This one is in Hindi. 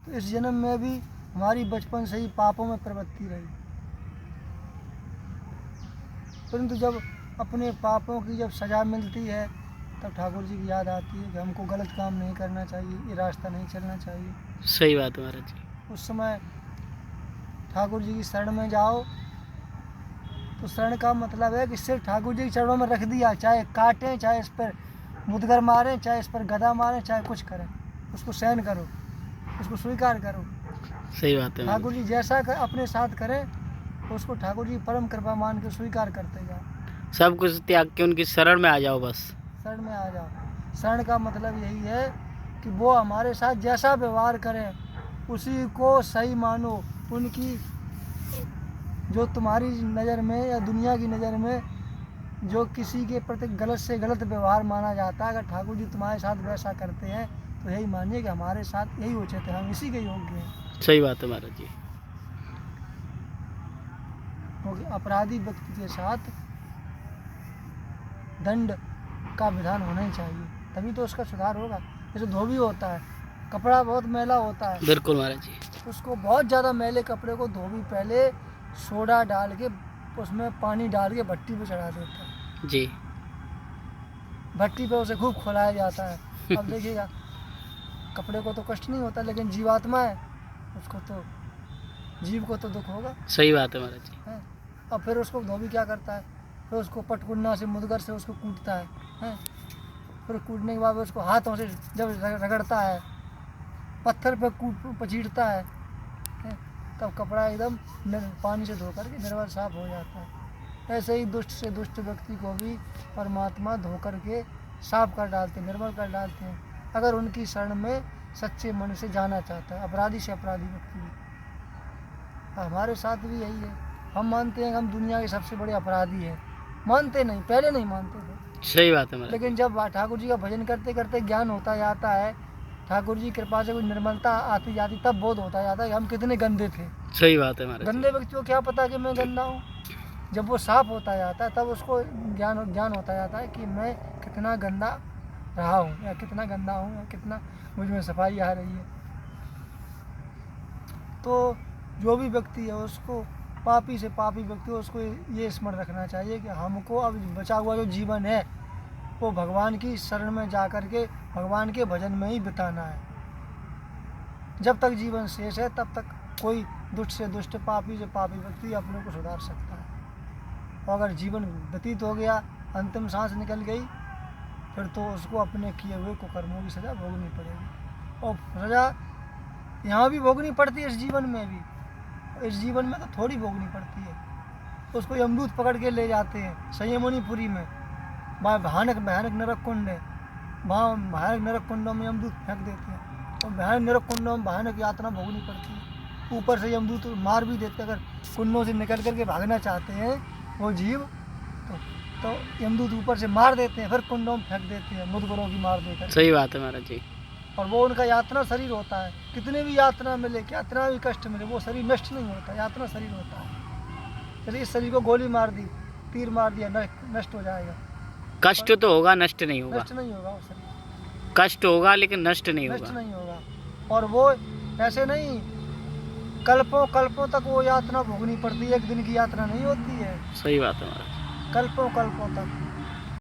तो इस जन्म में भी हमारी बचपन से ही पापों में प्रवृत्ति रही, परंतु जब अपने पापों की जब सज़ा मिलती है तब ठाकुर जी की याद आती है कि हमको गलत काम नहीं करना चाहिए, ये रास्ता नहीं चलना चाहिए। सही बात है महाराज जी। उस समय ठाकुर जी की शरण में जाओ, तो शरण का मतलब है कि सिर्फ ठाकुर जी के चरणों में रख दिया, चाहे काटें, चाहे इस पर मुदगर मारें, चाहे इस पर गदा मारें, चाहे कुछ करें, उसको सहन करो, उसको स्वीकार करो। सही बात है ठाकुर महाराज जी जैसा अपने साथ करें उसको ठाकुर जी परम कृपा मान के स्वीकार करते जाओ। जी। सब कुछ त्याग के उनकी शरण में आ जाओ बस। शरण में आ जाओ। शरण का मतलब यही है कि वो हमारे साथ जैसा व्यवहार करें उसी को सही मानो। उनकी जो तुम्हारी नज़र में या दुनिया की नज़र में जो किसी के प्रति गलत से गलत व्यवहार माना जाता है, अगर ठाकुर जी तुम्हारे साथ वैसा करते हैं तो यही मानिए कि हमारे साथ यही उचित है, हम इसी के योग्य हैं। सही बात है महाराज जी। क्योंकि अपराधी व्यक्ति के साथ दंड का विधान होना ही चाहिए, तभी तो उसका सुधार होगा। जैसे धोबी होता है, कपड़ा बहुत मैला होता है, बिल्कुल महाराज जी। उसको बहुत ज़्यादा मैले कपड़े को धोबी पहले सोडा डाल के उसमें पानी डाल के भट्टी पे चढ़ा देता है, जी। भट्टी पे उसे खूब खुलाया जाता है। अब देखिएगा कपड़े को तो कष्ट नहीं होता, लेकिन जीवात्मा है उसको तो, जीव को तो दुख होगा। सही बात है महाराज जी। है। अब फिर उसको धोबी क्या करता है, फिर उसको पटकुन्ना से मुदगर से उसको कूटता है। फिर कूटने के बाद उसको हाथों से जब रगड़ता है, पत्थर पे पचीड़ता है, तब कपड़ा एकदम पानी से धो करके निर्मल साफ हो जाता है। ऐसे ही दुष्ट से दुष्ट व्यक्ति को भी परमात्मा धो करके साफ कर डालते हैं, निर्मल कर डालते हैं, अगर उनकी शरण में सच्चे मन से जाना चाहता है, अपराधी से अपराधी व्यक्ति भी। हमारे साथ भी यही है, हम मानते हैं कि हम दुनिया के सबसे बड़े अपराधी हैं, मानते नहीं, पहले नहीं मानते थे। सही बात है महाराज। लेकिन जब ठाकुर जी का भजन करते करते ज्ञान होता जाता है, ठाकुर जी की कृपा से कोई निर्मलता आती जाती, तब बोध होता जाता है कि हम कितने गंदे थे। सही बात है महाराज। गंदे व्यक्ति को क्या पता कि मैं गंदा हूँ। जब वो साफ होता जाता है तब उसको ज्ञान होता जाता है कि मैं कितना गंदा रहा हूँ, या कितना गंदा हूँ, या कितना मुझ में सफाई आ रही है। तो जो भी व्यक्ति है उसको, पापी से पापी व्यक्ति हो, उसको ये स्मरण रखना चाहिए कि हमको अब बचा हुआ जो जीवन है वो भगवान की शरण में जा कर के भगवान के भजन में ही बिताना है। जब तक जीवन शेष है तब तक कोई दुष्ट से दुष्ट, पापी से पापी व्यक्ति अपने को सुधार सकता है। और अगर जीवन व्यतीत हो गया, अंतिम सांस निकल गई, फिर तो उसको अपने किए हुए कुकर्मों की सज़ा भोगनी पड़ेगी। और सज़ा यहाँ भी भोगनी पड़ती है, इस जीवन में भी। इस जीवन में तो थोड़ी भोगनी पड़ती है। उसको यमदूत पकड़ के ले जाते हैं संयमनीपुरी में, वहाँ भयानक भयानक नरक कुंड है, वहाँ भयानक नरक कुंडों में यमदूत फेंक देते हैं, और भयानक नरक कुंडों में भयानक यातना भोगनी पड़ती है। ऊपर से यमदूत मार भी देते हैं, अगर कुंडों से निकल करके भागना चाहते हैं वो जीव तो यमदूत ऊपर से मार देते हैं, फिर कुंडों में फेंक देते हैं, मुदगरों की मार देकर। सही बात है महाराज जी। और वो उनका यातना शरीर होता है, कितने भी यातना मिले, कितना भी कष्ट मिले, वो शरीर नष्ट नहीं होता, यातना शरीर होता है। यदि इस शरीर को गोली मार दी, तीर मार दिया, नष्ट हो जाएगा। कष्ट तो होगा, नष्ट नहीं होगा। नष्ट नहीं होगा वो शरीर, कष्ट होगा लेकिन नष्ट नहीं नष्ट होगा। नहीं होगा। और वो ऐसे नहीं, कल्पों कल्पों तक वो यातना भोगनी पड़ती है, एक दिन की यात्रा नहीं होती है, सही बात है महाराज। कल्पों कल्पों तक।